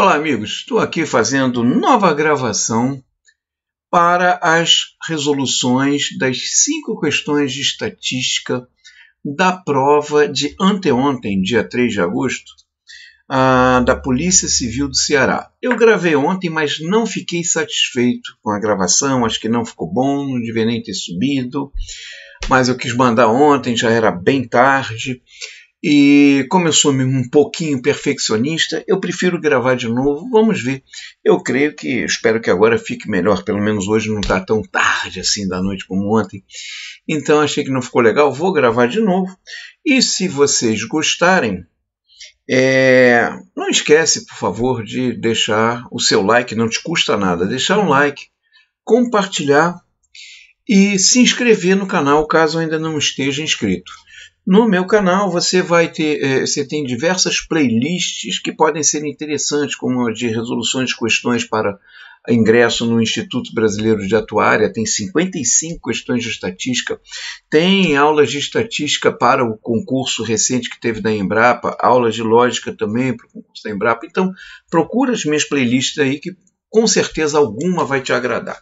Olá, amigos. Estou aqui fazendo nova gravação para as resoluções das 5 questões de estatística da prova de anteontem, dia 3 de agosto, da Polícia Civil do Ceará. Eu gravei ontem, mas não fiquei satisfeito com a gravação, acho que não ficou bom, não devia nem ter subido, mas eu quis mandar ontem, já era bem tarde. E como eu sou um pouquinho perfeccionista, eu prefiro gravar de novo. Vamos ver. Eu creio que, espero que agora fique melhor. Pelo menos hoje não está tão tarde assim da noite como ontem. Então achei que não ficou legal. Vou gravar de novo. E se vocês gostarem, não esquece, por favor, de deixar o seu like. Não te custa nada. Deixar um like, compartilhar e se inscrever no canal caso ainda não esteja inscrito. No meu canal você tem diversas playlists que podem ser interessantes, como a de resoluções de questões para ingresso no Instituto Brasileiro de Atuária, tem 55 questões de estatística, tem aulas de estatística para o concurso recente que teve da Embrapa, aulas de lógica também para o concurso da Embrapa. Então procura as minhas playlists aí que com certeza alguma vai te agradar.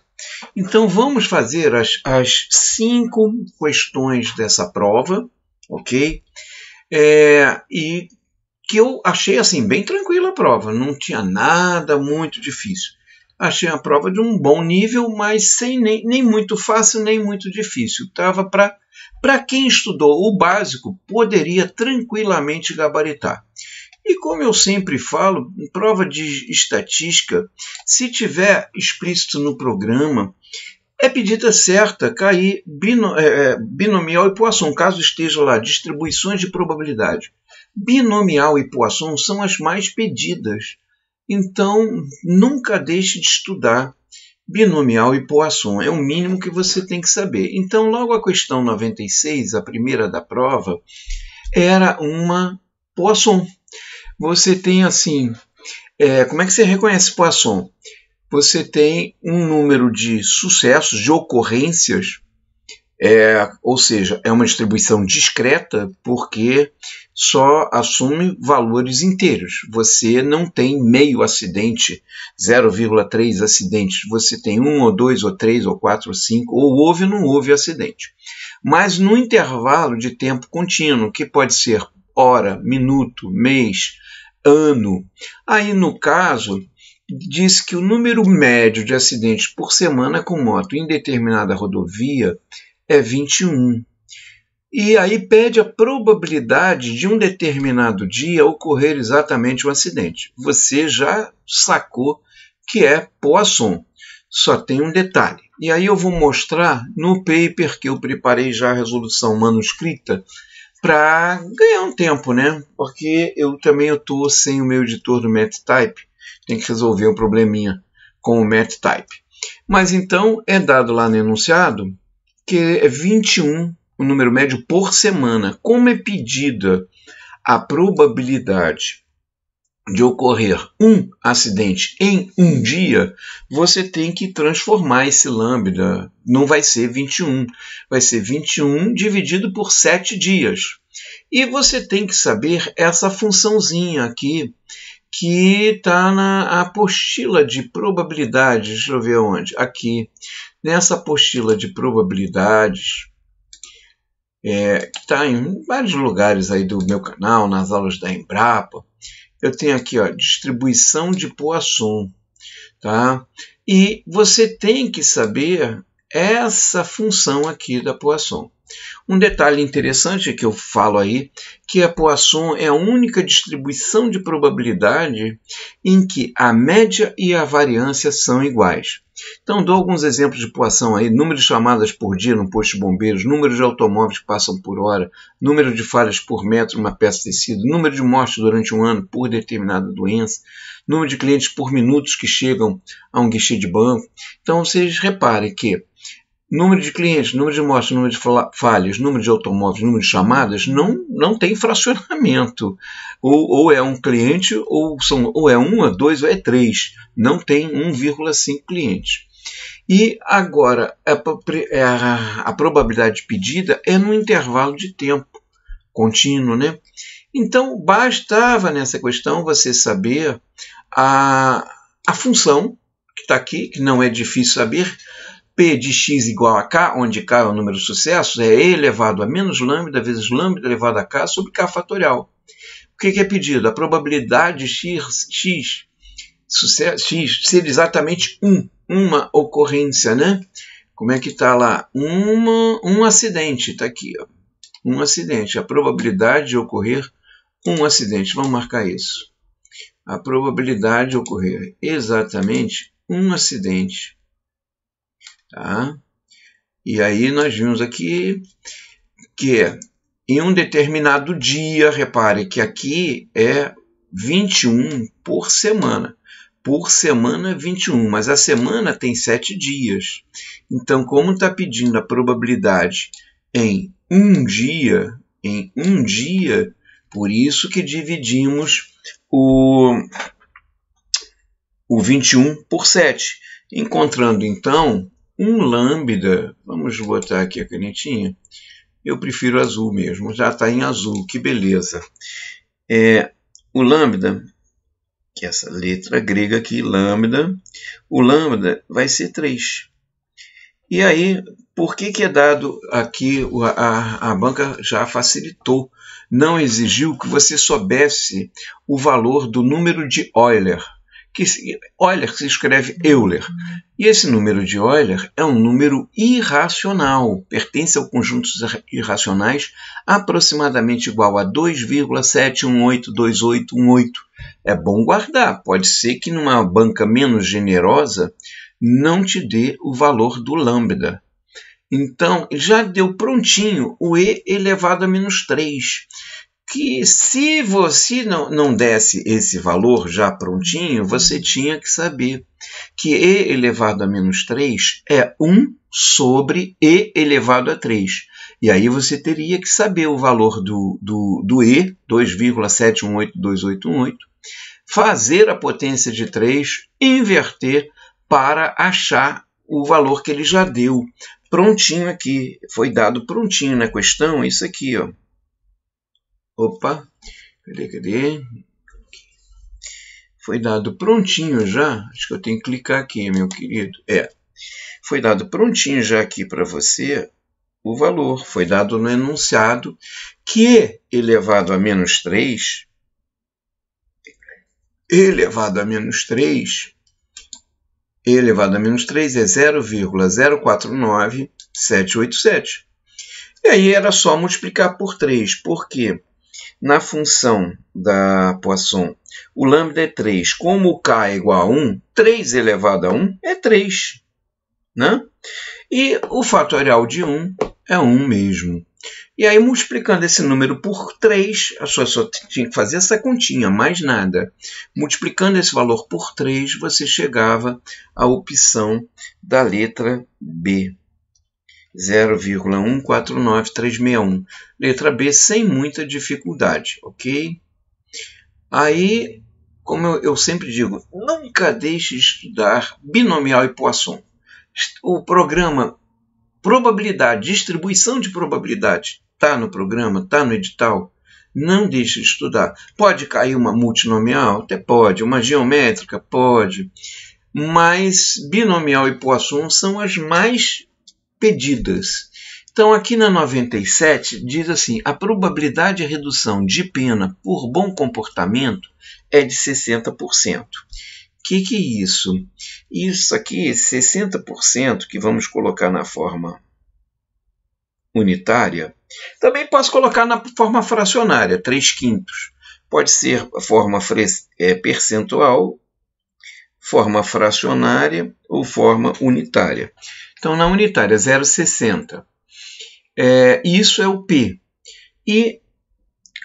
Então vamos fazer as 5 questões dessa prova. Ok? E que eu achei assim bem tranquila a prova, não tinha nada muito difícil. Achei a prova de um bom nível, mas sem nem muito fácil, nem muito difícil. Estava para quem estudou o básico, poderia tranquilamente gabaritar. E como eu sempre falo, em prova de estatística, se tiver explícito no programa, é pedida certa cair binomial e Poisson, caso esteja lá, distribuições de probabilidade. Binomial e Poisson são as mais pedidas. Então, nunca deixe de estudar binomial e Poisson. É o mínimo que você tem que saber. Então, logo a questão 96, a primeira da prova, era uma Poisson. Você tem assim, como é que você reconhece Poisson? Você tem um número de sucessos, de ocorrências, ou seja, é uma distribuição discreta porque só assume valores inteiros. Você não tem meio acidente, 0,3 acidentes. Você tem 1 ou 2 ou 3 ou 4 ou 5, ou houve ou não houve acidente. Mas no intervalo de tempo contínuo, que pode ser hora, minuto, mês, ano. Aí no caso diz que o número médio de acidentes por semana com moto em determinada rodovia é 21. E aí pede a probabilidade de um determinado dia ocorrer exatamente um acidente. Você já sacou que é Poisson. Só tem um detalhe. E aí eu vou mostrar no paper que eu preparei já a resolução manuscrita para ganhar um tempo, né? Porque eu também estou sem o meu editor do MathType. Tem que resolver um probleminha com o MathType. Mas então é dado lá no enunciado que é 21 o número médio por semana. Como é pedida a probabilidade de ocorrer um acidente em um dia, você tem que transformar esse lambda. Não vai ser 21, vai ser 21 dividido por 7 dias. E você tem que saber essa funçãozinha aqui, que está na apostila de probabilidades. Deixa eu ver onde. Aqui, nessa apostila de probabilidades, que está em vários lugares aí do meu canal, nas aulas da Embrapa, eu tenho aqui, ó, distribuição de Poisson. Tá? E você tem que saber essa função aqui da Poisson. Um detalhe interessante que eu falo aí, que a Poisson é a única distribuição de probabilidade em que a média e a variância são iguais. Então, dou alguns exemplos de Poisson aí: número de chamadas por dia no posto de bombeiros, número de automóveis que passam por hora, número de falhas por metro numa peça de tecido, número de mortes durante um ano por determinada doença, número de clientes por minutos que chegam a um guichê de banco. Então, vocês reparem que número de clientes, número de mortes, número de falhas, número de automóveis, número de chamadas, não tem fracionamento. Ou é um cliente, ou é 1, ou 2, ou é 3. Não tem 1,5 clientes. E agora, a probabilidade pedida é no intervalo de tempo contínuo, né? Então, bastava nessa questão você saber a função que está aqui, que não é difícil saber, P de x igual a k, onde k é o número de sucessos, é e elevado a menos lambda vezes lambda elevado a k sobre k fatorial. O que é pedido? A probabilidade de x ser exatamente uma ocorrência, né? Como é que está lá? Um acidente, está aqui, ó. Um acidente, a probabilidade de ocorrer um acidente. Vamos marcar isso. A probabilidade de ocorrer exatamente um acidente. Tá? E aí nós vimos aqui que em um determinado dia, repare que aqui é 21 por semana. Por semana 21, mas a semana tem 7 dias. Então, como está pedindo a probabilidade em um dia, por isso que dividimos o 21 por 7. Encontrando, então, um lambda, vamos botar aqui a canetinha, eu prefiro azul mesmo, já está em azul, que beleza. O lambda, que é essa letra grega aqui, lambda, o lambda vai ser 3. E aí, por que é dado aqui, a banca já facilitou, não exigiu que você soubesse o valor do número de Euler, que Euler se escreve Euler. E esse número de Euler é um número irracional, pertence ao conjunto irracionais aproximadamente igual a 2,7182818. É bom guardar, pode ser que numa banca menos generosa não te dê o valor do lambda. Então, já deu prontinho o e elevado a menos 3. Que se você não desse esse valor já prontinho, você tinha que saber que e elevado a menos 3 é 1 sobre e elevado a 3. E aí você teria que saber o valor do e, 2,7182818, fazer a potência de 3, inverter para achar o valor que ele já deu. Prontinho aqui, foi dado prontinho na questão, isso aqui, ó. Opa, cadê? Foi dado prontinho já, acho que eu tenho que clicar aqui, meu querido. Foi dado prontinho já aqui para você o valor. Foi dado no enunciado que elevado a menos 3, elevado a menos 3 é 0,049787. E aí era só multiplicar por 3, porque na função da Poisson, o lambda é 3. Como o k é igual a 1, 3 elevado a 1 é 3. Né? E o fatorial de 1 é 1 mesmo. E aí, multiplicando esse número por 3, a só tinha que fazer essa continha, mais nada. Multiplicando esse valor por 3, você chegava à opção da letra B. 0,149361. Letra B sem muita dificuldade, ok? Aí, como eu sempre digo, nunca deixe de estudar binomial e Poisson. O programa probabilidade, distribuição de probabilidade, está no programa, está no edital. Não deixe de estudar. Pode cair uma multinomial? Até pode. Uma geométrica? Pode. Mas binomial e Poisson são as mais pedidas. Então, aqui na 97, diz assim, a probabilidade de redução de pena por bom comportamento é de 60%. O que é isso? Isso aqui, 60%, que vamos colocar na forma unitária, também posso colocar na forma fracionária, 3/5. Pode ser a forma percentual, forma fracionária ou forma unitária. Então, na unitária, 0,60. Isso é o P. E,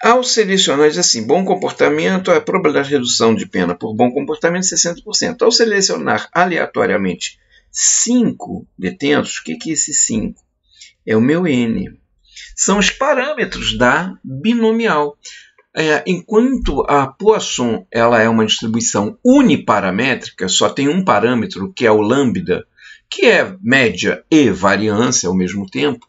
ao selecionar, diz assim, bom comportamento, a probabilidade de redução de pena por bom comportamento é 60%. Ao selecionar aleatoriamente 5 detentos, o que é esse 5? É o meu N. São os parâmetros da binomial. Enquanto a Poisson ela é uma distribuição uniparamétrica, só tem um parâmetro, que é o lambda, que é média e variância ao mesmo tempo,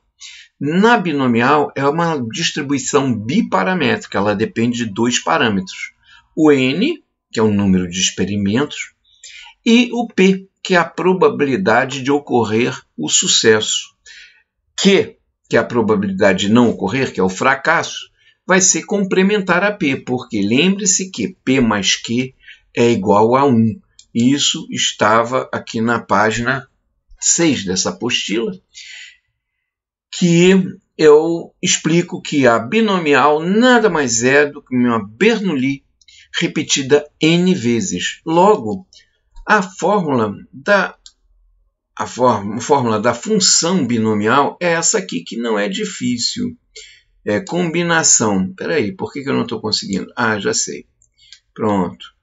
Na binomial, é uma distribuição biparamétrica, ela depende de dois parâmetros. O n, que é o número de experimentos, e o p, que é a probabilidade de ocorrer o sucesso. Q, que é a probabilidade de não ocorrer, que é o fracasso, vai ser complementar a P, porque lembre-se que P mais Q é igual a 1. Isso estava aqui na página 6 dessa apostila, que eu explico que a binomial nada mais é do que uma Bernoulli repetida n vezes. Logo, a fórmula da função binomial é essa aqui, que não é difícil. É combinação. Espera aí, por que eu não estou conseguindo? Ah, já sei. Pronto.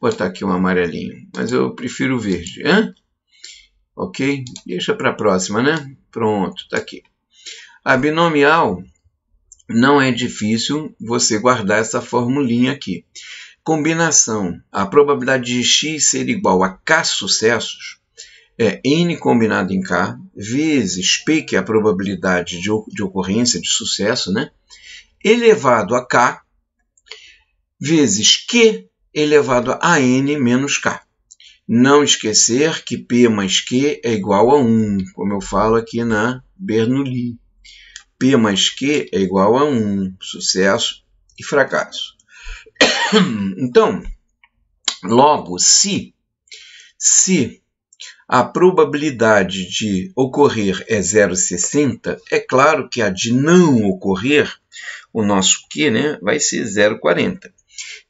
Vou botar aqui um amarelinho, mas eu prefiro o verde. Ok? Deixa para a próxima, né? Pronto, está aqui. A binomial não é difícil você guardar essa formulinha aqui. Combinação. A probabilidade de x ser igual a k sucessos é n combinado em k, vezes p, que é a probabilidade de ocorrência de sucesso, né? Elevado a k, vezes q elevado a n menos k. Não esquecer que p mais q é igual a 1, como eu falo aqui na Bernoulli. P mais q é igual a 1, sucesso e fracasso. Então, logo, se a probabilidade de ocorrer é 0,60, é claro que a de não ocorrer, o nosso Q, né, vai ser 0,40.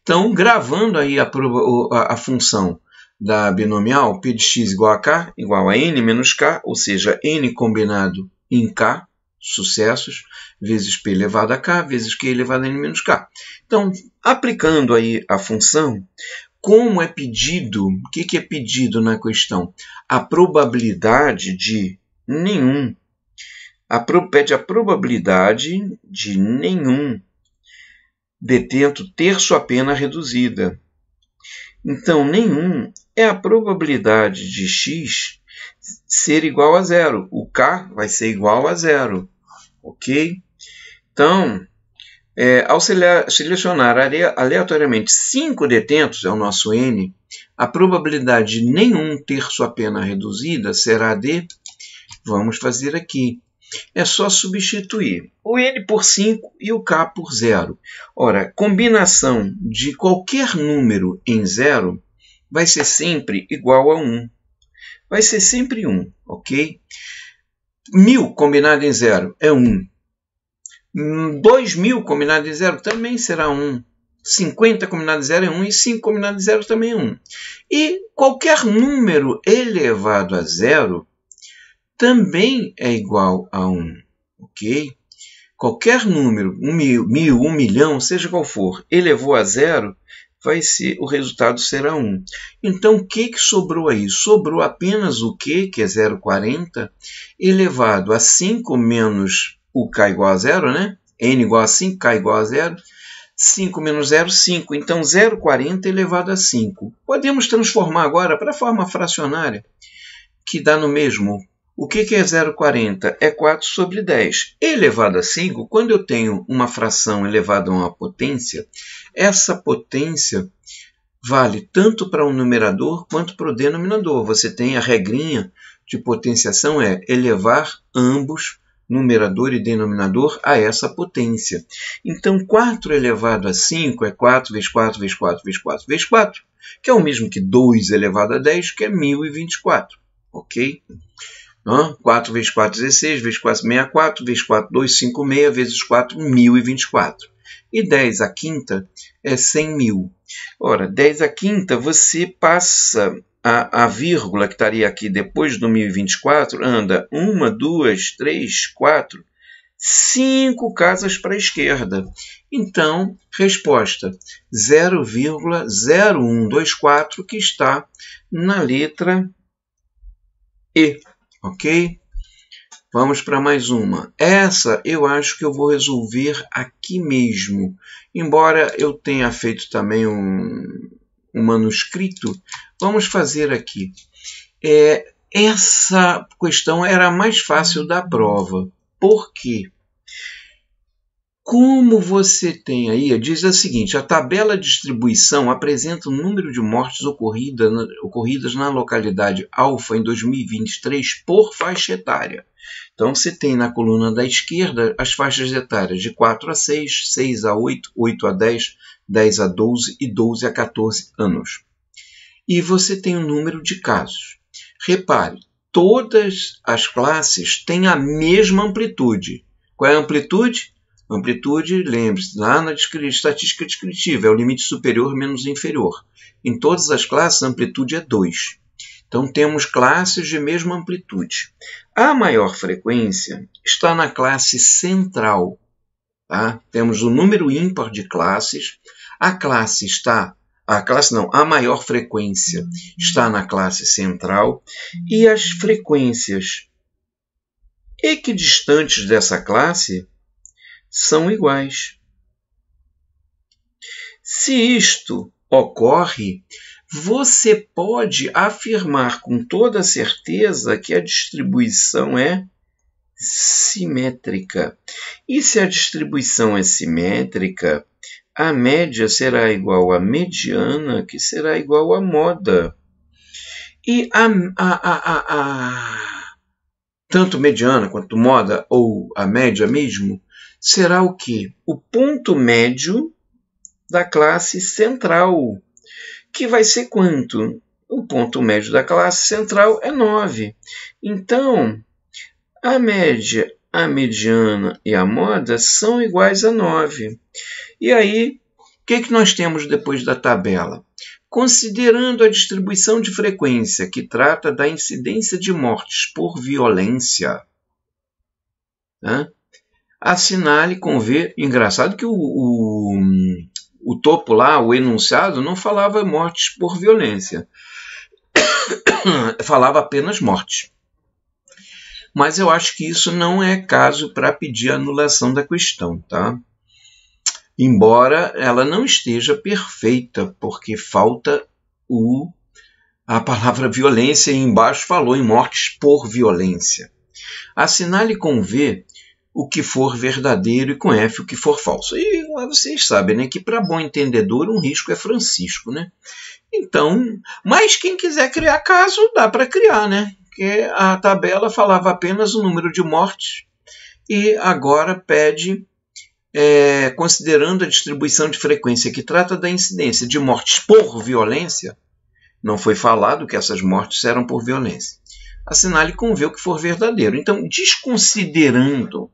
Então, gravando aí a função da binomial, P de x igual a k, igual a n menos k, ou seja, n combinado em k, sucessos, vezes p elevado a k, vezes q elevado a n menos k. Então, aplicando aí a função, como é pedido, o que é pedido na questão? A probabilidade de nenhum. Pede a probabilidade de nenhum detento ter sua pena reduzida. Então, nenhum é a probabilidade de x ser igual a zero. O k vai ser igual a zero. Ok? Então, ao selecionar aleatoriamente 5 detentos, é o nosso n, a probabilidade de nenhum ter sua pena reduzida será de, vamos fazer aqui, é só substituir o n por 5 e o k por 0. Ora, combinação de qualquer número em 0 vai ser sempre igual a 1. Vai ser sempre 1, ok? 1000 combinado em 0 é 1. 2000 combinado em 0 também será 1. 50 combinado em 0 é 1 e 5 combinado em 0 também é 1. E qualquer número elevado a 0 também é igual a 1. Ok? Qualquer número, 1000, 1 milhão, seja qual for, elevou a 0, o resultado será 1. Então, o que sobrou aí? Sobrou apenas o Q, que é 0,40, elevado a 5 menos o k igual a 0, né? N igual a 5, k igual a 0. 5 menos 0, 5. Então, 0,40 elevado a 5. Podemos transformar agora para a forma fracionária, que dá no mesmo. O que é 0,40? É 4 sobre 10. Elevado a 5, quando eu tenho uma fração elevada a uma potência, essa potência vale tanto para o numerador quanto para o denominador. Você tem a regrinha de potenciação, é elevar ambos, numerador e denominador, a essa potência. Então, 4 elevado a 5 é 4 vezes 4 vezes 4 vezes 4 vezes 4, que é o mesmo que 2 elevado a 10, que é 1024. Ok? 4 vezes 4, 16, vezes 4, 64, vezes 4, 256, vezes 4, 1024. E 10 à quinta é 100 mil. Ora, 10 à quinta, você passa a vírgula que estaria aqui depois do 1024, anda 1, 2, 3, 4, 5 casas para a esquerda. Então, resposta 0,0124, que está na letra E. Ok? Vamos para mais uma. Essa eu acho que eu vou resolver aqui mesmo. Embora eu tenha feito também um manuscrito, vamos fazer aqui. Essa questão era a mais fácil da prova. Por quê? Como você tem aí, diz o seguinte, a tabela de distribuição apresenta o número de mortes ocorridas na localidade alfa em 2023 por faixa etária. Então, você tem na coluna da esquerda as faixas etárias de 4 a 6, 6 a 8, 8 a 10, 10 a 12 e 12 a 14 anos. E você tem o número de casos. Repare, todas as classes têm a mesma amplitude. Qual é a amplitude? Amplitude, lembre-se, lá na estatística descritiva, é o limite superior menos inferior. Em todas as classes, a amplitude é 2. Então, temos classes de mesma amplitude. A maior frequência está na classe central. Tá? Temos o número ímpar de classes. A maior frequência está na classe central. E as frequências equidistantes dessa classe são iguais. Se isto ocorre, você pode afirmar com toda certeza que a distribuição é simétrica. E se a distribuição é simétrica, a média será igual à mediana, que será igual à moda. E tanto mediana quanto moda, ou a média mesmo, será o quê? O ponto médio da classe central, que vai ser quanto? O ponto médio da classe central é 9. Então, a média, a mediana e a moda são iguais a 9. E aí, o que nós temos depois da tabela? Considerando a distribuição de frequência, que trata da incidência de mortes por violência, né? Assinale com V. Engraçado que o topo lá, o enunciado, não falava mortes por violência. Falava apenas mortes. Mas eu acho que isso não é caso para pedir a anulação da questão, tá? Embora ela não esteja perfeita, porque falta a palavra violência e embaixo falou em mortes por violência. Assinale com V o que for verdadeiro e com F o que for falso. E vocês sabem, né, que para bom entendedor um risco é Francisco, né? Então, mas quem quiser criar caso, dá para criar, né? Porque a tabela falava apenas o número de mortes e agora pede, considerando a distribuição de frequência que trata da incidência de mortes por violência, não foi falado que essas mortes eram por violência. Assinale com V o que for verdadeiro. Então, desconsiderando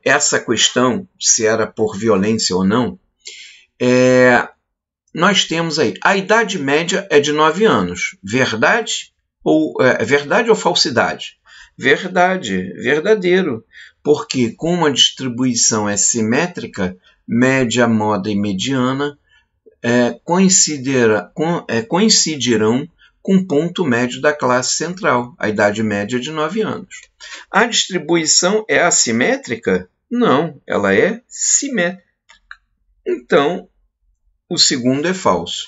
essa questão, se era por violência ou não, nós temos aí, a idade média é de 9 anos. Verdade ou falsidade? Verdade, verdadeiro. Porque como a distribuição é simétrica, média, moda e mediana coincidirão com o ponto médio da classe central. A idade média é de 9 anos. A distribuição é assimétrica? Não, ela é simétrica. Então, o segundo é falso.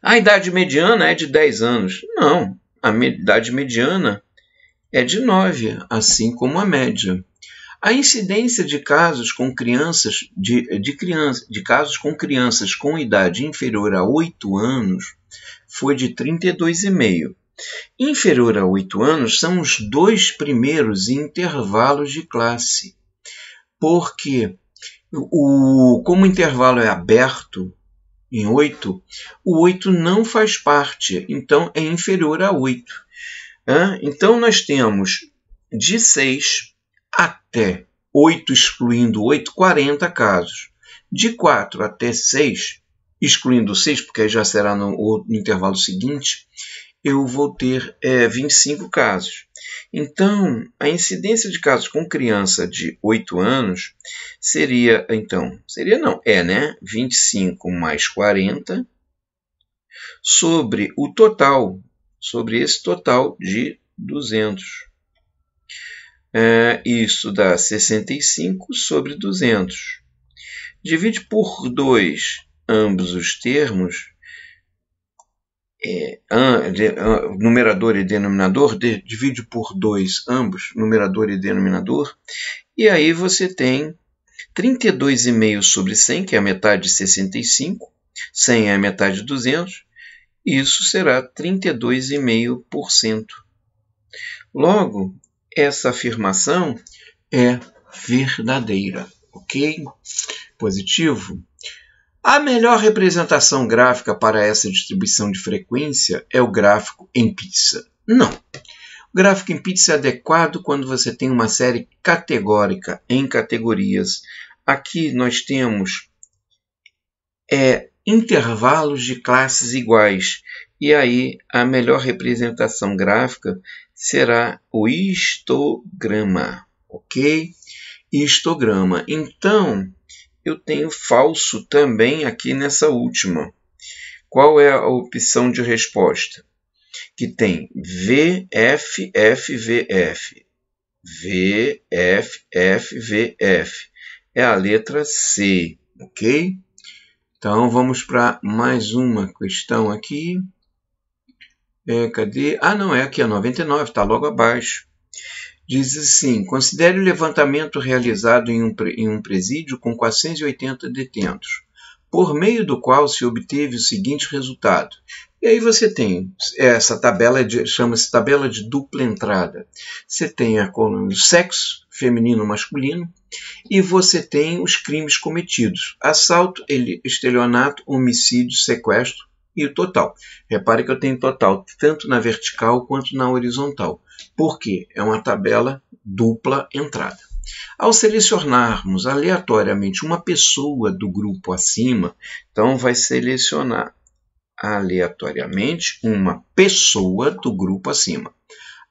A idade mediana é de 10 anos? Não, a idade mediana é de 9, assim como a média. A incidência de casos com crianças com idade inferior a 8 anos foi de 32,5. Inferior a 8 anos são os 2 primeiros intervalos de classe. Porque como o intervalo é aberto em 8, o 8 não faz parte, então é inferior a 8. Então nós temos de 6 até 8, excluindo 8, 40 casos. De 4 até 6, excluindo 6, porque já será no intervalo seguinte, eu vou ter 25 casos. Então, a incidência de casos com criança de 8 anos seria, né? 25 mais 40 sobre o total, sobre esse total de 200. Isso dá 65 sobre 200. Divide por 2 ambos os termos numerador e denominador, divide por 2 ambos, numerador e denominador, e aí você tem 32,5 sobre 100, que é a metade de 65, 100 é a metade de 200, e isso será 32,5%. Logo, essa afirmação é verdadeira, ok? Positivo. A melhor representação gráfica para essa distribuição de frequência é o gráfico em pizza. Não. O gráfico em pizza é adequado quando você tem uma série categórica em categorias. Aqui nós temos intervalos de classes iguais. E aí a melhor representação gráfica será o histograma, ok? Histograma. Então, eu tenho falso também aqui nessa última. Qual é a opção de resposta? Que tem VFFVF. VFFVF. É a letra C, ok? Então, vamos para mais uma questão aqui. Cadê? Ah, não, é aqui a 99, está logo abaixo. Diz assim, considere o levantamento realizado em um presídio com 480 detentos, por meio do qual se obteve o seguinte resultado. E aí você tem essa tabela, chama-se tabela de dupla entrada. Você tem a coluna do sexo, feminino, masculino, e você tem os crimes cometidos. Assalto, estelionato, homicídio, sequestro e o total. Repare que eu tenho total tanto na vertical quanto na horizontal. Por quê? É uma tabela dupla entrada. Ao selecionarmos aleatoriamente uma pessoa do grupo acima, então vai selecionar aleatoriamente uma pessoa do grupo acima.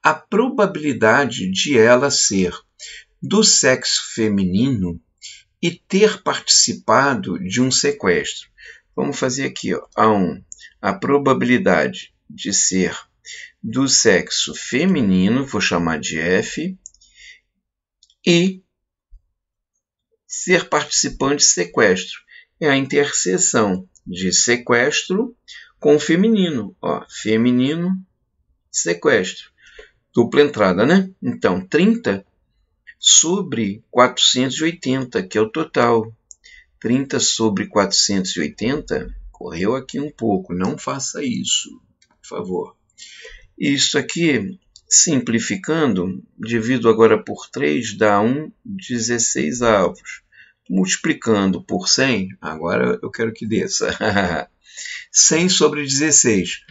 A probabilidade de ela ser do sexo feminino e ter participado de um sequestro. Vamos fazer aqui, ó, a probabilidade de ser do sexo feminino, vou chamar de F, e ser participante de sequestro. É a interseção de sequestro com feminino. Ó, feminino, sequestro. Dupla entrada, né? Então, 30 sobre 480, que é o total. 30 sobre 480, correu aqui um pouco, não faça isso, por favor. Isso aqui, simplificando, divido agora por 3, dá 16 avos. Multiplicando por 100, agora eu quero que desça. 100 sobre 16.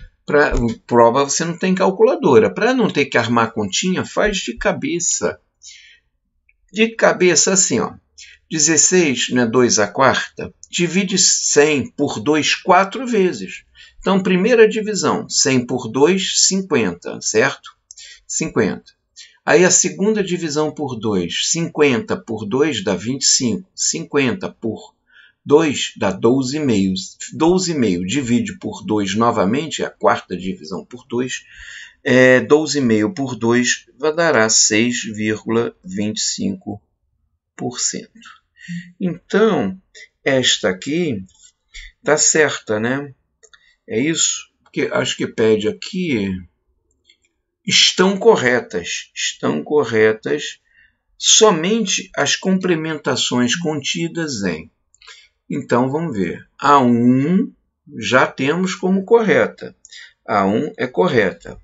Prova você não tem calculadora. Para não ter que armar continha, faz de cabeça. De cabeça assim, ó. 16 não é 2 à quarta? Divide 100 por 2 4 vezes. Então, primeira divisão, 100 por 2, 50, certo? 50. Aí a segunda divisão por 2, 50 por 2 dá 25. 50 por 2 dá 12,5. 12,5 divide por 2 novamente, a quarta divisão por 2. 12,5 por 2 dará 6,25%. Então, esta aqui está certa, né? É isso? Porque acho que pede aqui. Estão corretas somente as complementações contidas em. Então, vamos ver. A 1 já temos como correta. A 1 é correta.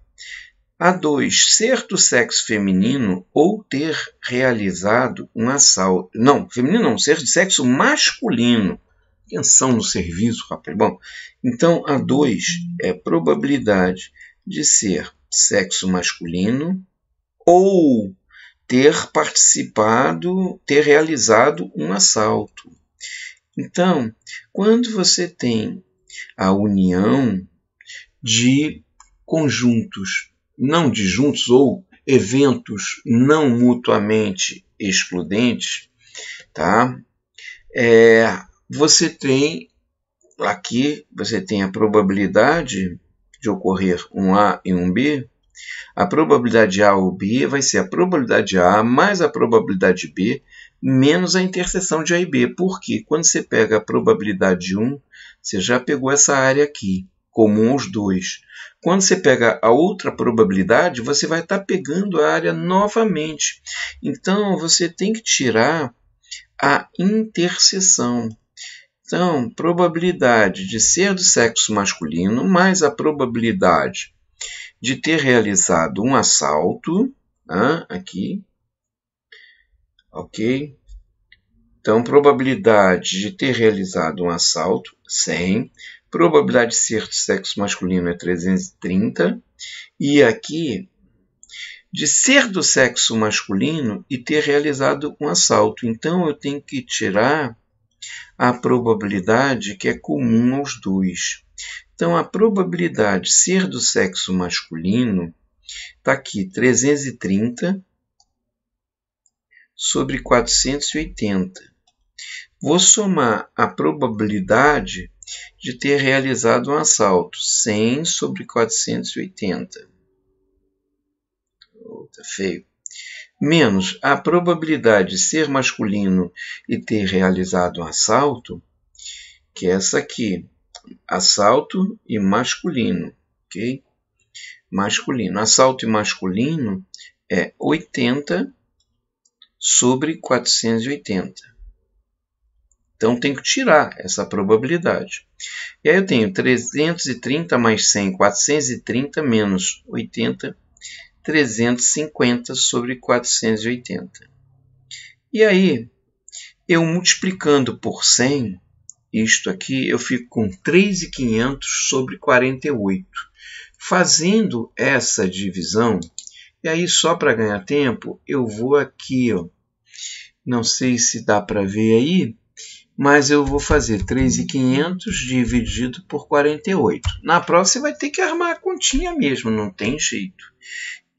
A 2, ser do sexo feminino ou ter realizado um assalto. Não, feminino não, ser de sexo masculino. Atenção no serviço, rapaz. Bom, então a 2 é probabilidade de ser sexo masculino ou ter participado, ter realizado um assalto. Então, quando você tem a união de conjuntos não disjuntos ou eventos não mutuamente excludentes, tá? Você tem aqui, você tem a probabilidade de ocorrer um A e um B. A probabilidade A ou B vai ser a probabilidade A mais a probabilidade B menos a interseção de A e B. Porque quando você pega a probabilidade 1, você já pegou essa área aqui, comum aos dois. Quando você pega a outra probabilidade, você vai estar pegando a área novamente. Então, você tem que tirar a interseção. Então, probabilidade de ser do sexo masculino mais a probabilidade de ter realizado um assalto, aqui, ok? Então, probabilidade de ter realizado um assalto, 100. Probabilidade de ser do sexo masculino é 330. E aqui, de ser do sexo masculino e ter realizado um assalto. Então, eu tenho que tirar a probabilidade que é comum aos dois. Então, a probabilidade de ser do sexo masculino está aqui, 330 sobre 480. Vou somar a probabilidade de ter realizado um assalto, 100 sobre 480. Tá feio. Menos a probabilidade de ser masculino e ter realizado um assalto, que é essa aqui, assalto e masculino, ok? Masculino. Assalto e masculino é 80 sobre 480. Então, tem que tirar essa probabilidade. E aí eu tenho 330 mais 100, 430 menos 80, 350 sobre 480. E aí, eu multiplicando por 100, isto aqui, eu fico com 3.500 sobre 48. Fazendo essa divisão, e aí só para ganhar tempo, eu vou aqui, ó, não sei se dá para ver aí, mas eu vou fazer 3.500 dividido por 48. Na próxima você vai ter que armar a continha mesmo, não tem jeito.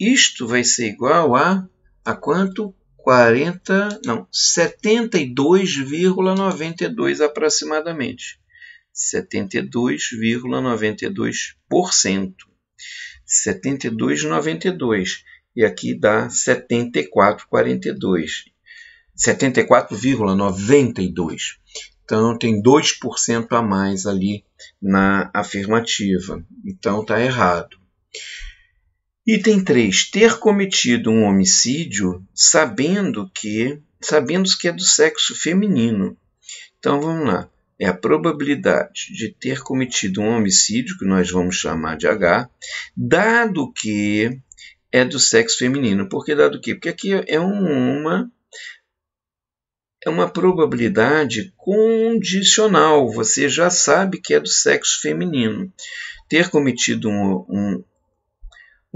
Isto vai ser igual a quanto? 72,92 aproximadamente. 72,92%. 72,92. E aqui dá 74,42. 74,92. Então, tem 2% a mais ali na afirmativa. Então, está errado. Item 3. Ter cometido um homicídio sabendo que é do sexo feminino. Então, vamos lá. É a probabilidade de ter cometido um homicídio, que nós vamos chamar de H, dado que é do sexo feminino. Por que dado que? Porque aqui é uma probabilidade condicional. Você já sabe que é do sexo feminino. Ter cometido um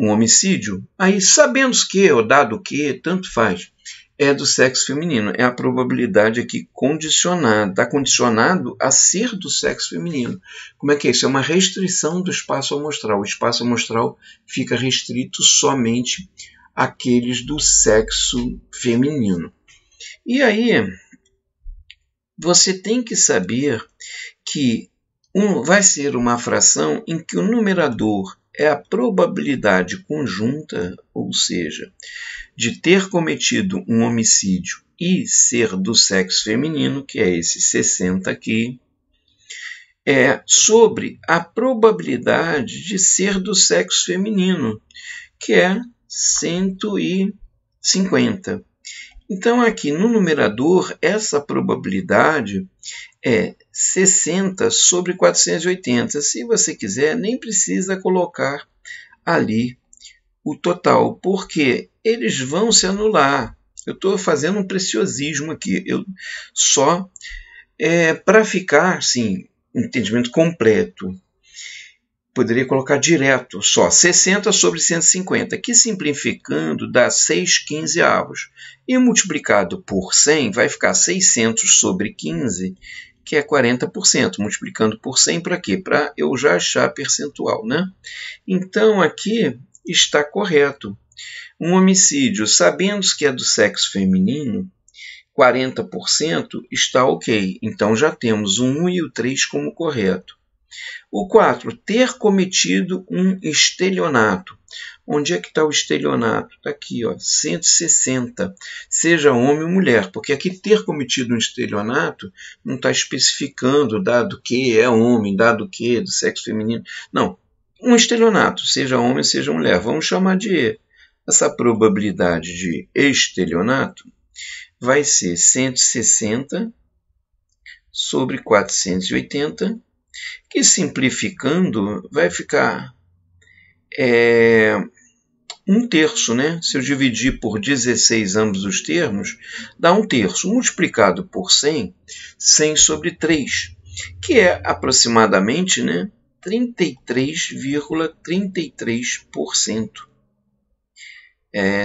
homicídio, aí sabendo que, ou dado que, tanto faz, é do sexo feminino. É a probabilidade aqui condicionada, está condicionado a ser do sexo feminino. Como é que é isso? É uma restrição do espaço amostral. O espaço amostral fica restrito somente àqueles do sexo feminino. E aí, você tem que saber que vai ser uma fração em que o numerador é a probabilidade conjunta, ou seja, de ter cometido um homicídio e ser do sexo feminino, que é esse 60 aqui, sobre a probabilidade de ser do sexo feminino, que é 150. Então, aqui no numerador, essa probabilidade é 60 sobre 480. Se você quiser, nem precisa colocar ali o total, porque eles vão se anular. Eu estou fazendo um preciosismo aqui. Só para ficar, assim, entendimento completo, poderia colocar direto só 60 sobre 150, que simplificando dá 6/15. E multiplicado por 100 vai ficar 600 sobre 15, que é 40%. Multiplicando por 100 para quê? Para eu já achar percentual, né? Então, aqui está correto. Um homicídio, sabendo que é do sexo feminino, 40% está ok. Então, já temos o 1 e o 3 como correto. O 4, ter cometido um estelionato. Onde é que está o estelionato? Está aqui, ó, 160. Seja homem ou mulher, porque aqui ter cometido um estelionato não está especificando dado que é homem, dado que do sexo feminino. Não, um estelionato, seja homem, seja mulher. Vamos chamar de essa probabilidade de estelionato vai ser 160 sobre 480, que simplificando vai ficar 1/3, né? Se eu dividir por 16 ambos os termos, dá 1/3. Multiplicado por 100, 100 sobre 3, que é aproximadamente, né, 33,33%.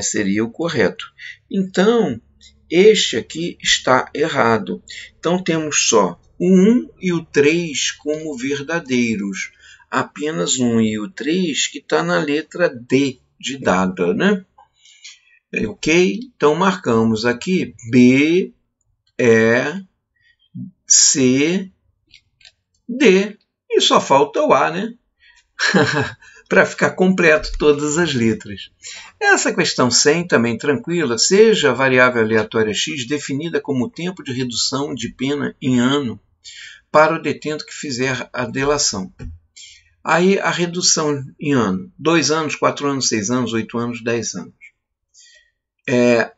Seria o correto. Então, este aqui está errado. Então, temos só o 1 e o 3 como verdadeiros. Apenas 1 e o 3 que está na letra D de dada, né? Ok? Então, marcamos aqui B, E, C, D. E só falta o A, né? Para ficar completo todas as letras. Essa questão 100, também tranquila, seja a variável aleatória x definida como tempo de redução de pena em ano para o detento que fizer a delação. Aí a redução em ano, 2 anos, 4 anos, 6 anos, 8 anos, 10 anos.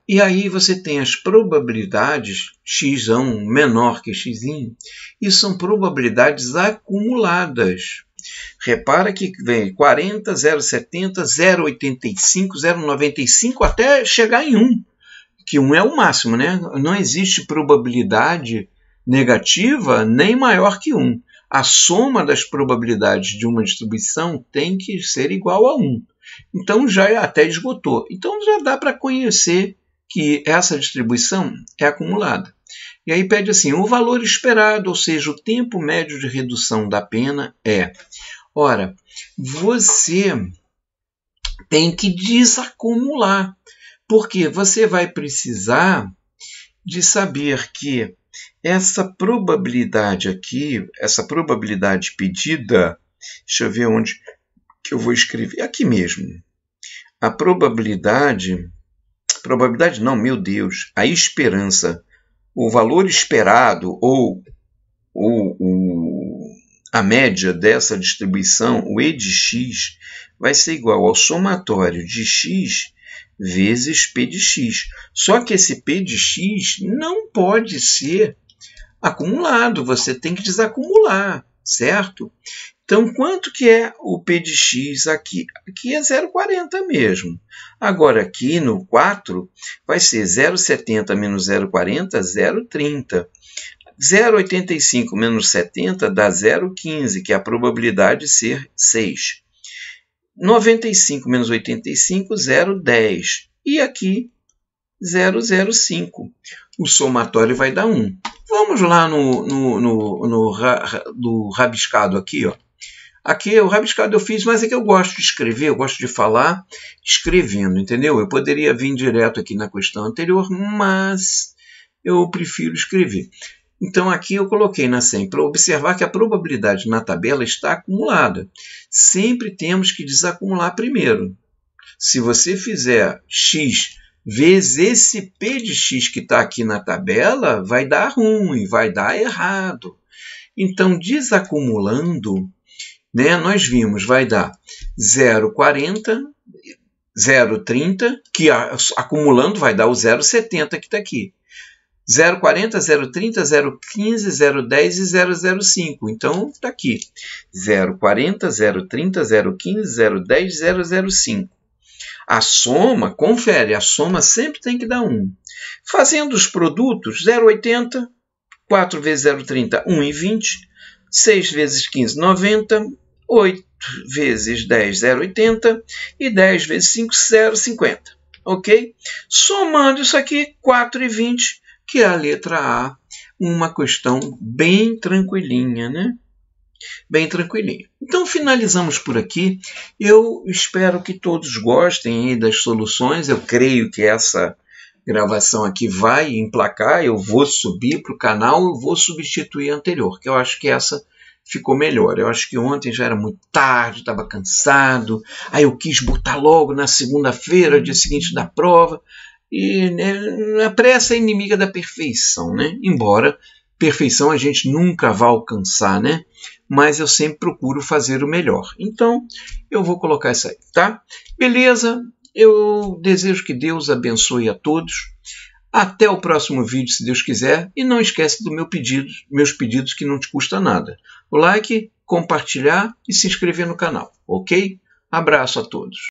E aí você tem as probabilidades, x1 menor que x, e são probabilidades acumuladas. Repara que vem 40, 0,70, 0,85, 0,95 até chegar em 1, que 1 é o máximo, né? Não existe probabilidade negativa nem maior que 1. A soma das probabilidades de uma distribuição tem que ser igual a 1. Então já até esgotou. Então já dá para conhecer que essa distribuição é acumulada. E aí pede assim, o valor esperado, ou seja, o tempo médio de redução da pena é... Ora, você tem que desacumular, porque você vai precisar de saber que essa probabilidade aqui, essa probabilidade pedida, deixa eu ver onde que eu vou escrever, aqui mesmo. A probabilidade não, meu Deus, a esperança, o valor esperado ou a média dessa distribuição, o E de x, vai ser igual ao somatório de x vezes P de x. Só que esse P de x não pode ser acumulado, você tem que desacumular, certo? Então, quanto que é o P de x aqui? Aqui é 0,40 mesmo. Agora, aqui no 4, vai ser 0,70 menos 0,40, 0,30. 0,85 menos 70 dá 0,15, que é a probabilidade de ser 6. 95 menos 85, 0,10. E aqui, 0,05. O somatório vai dar 1. Vamos lá no rabiscado aqui, ó. Aqui o rabiscado eu fiz, mas é que eu gosto de escrever, eu gosto de falar escrevendo, entendeu? Eu poderia vir direto aqui na questão anterior, mas eu prefiro escrever. Então, aqui eu coloquei na 100 para observar que a probabilidade na tabela está acumulada. Sempre temos que desacumular primeiro. Se você fizer x vezes esse P de x que está aqui na tabela, vai dar ruim, vai dar errado. Então, desacumulando, né, nós vimos, vai dar 0,40, 0,30, que acumulando vai dar o 0,70 que está aqui. 0,40, 0,30, 0,15, 0,10 e 0,05. Então, está aqui. 0,40, 0,30, 0,15, 0,10, 0,05. A soma, confere, a soma sempre tem que dar 1. Fazendo os produtos, 0,80, 4 vezes 0,30, 1,20. 6 vezes 15, 90. 8 vezes 10, 0,80. E 10 vezes 5, 0,50. Ok? Somando isso aqui, 4,20. Que é a letra A, uma questão bem tranquilinha, né? Bem tranquilinha. Então, finalizamos por aqui. Eu espero que todos gostem aí das soluções. Eu creio que essa gravação aqui vai emplacar. Eu vou subir para o canal, eu vou substituir a anterior, que eu acho que essa ficou melhor. Eu acho que ontem já era muito tarde, estava cansado, aí eu quis botar logo na segunda-feira, dia seguinte da prova, e né, a pressa é inimiga da perfeição, né? Embora perfeição a gente nunca vai alcançar, né? Mas eu sempre procuro fazer o melhor. Então, eu vou colocar isso aí, tá? Beleza? Eu desejo que Deus abençoe a todos. Até o próximo vídeo, se Deus quiser. E não esquece dos meus pedidos que não te custa nada. O like, compartilhar e se inscrever no canal, ok? Abraço a todos.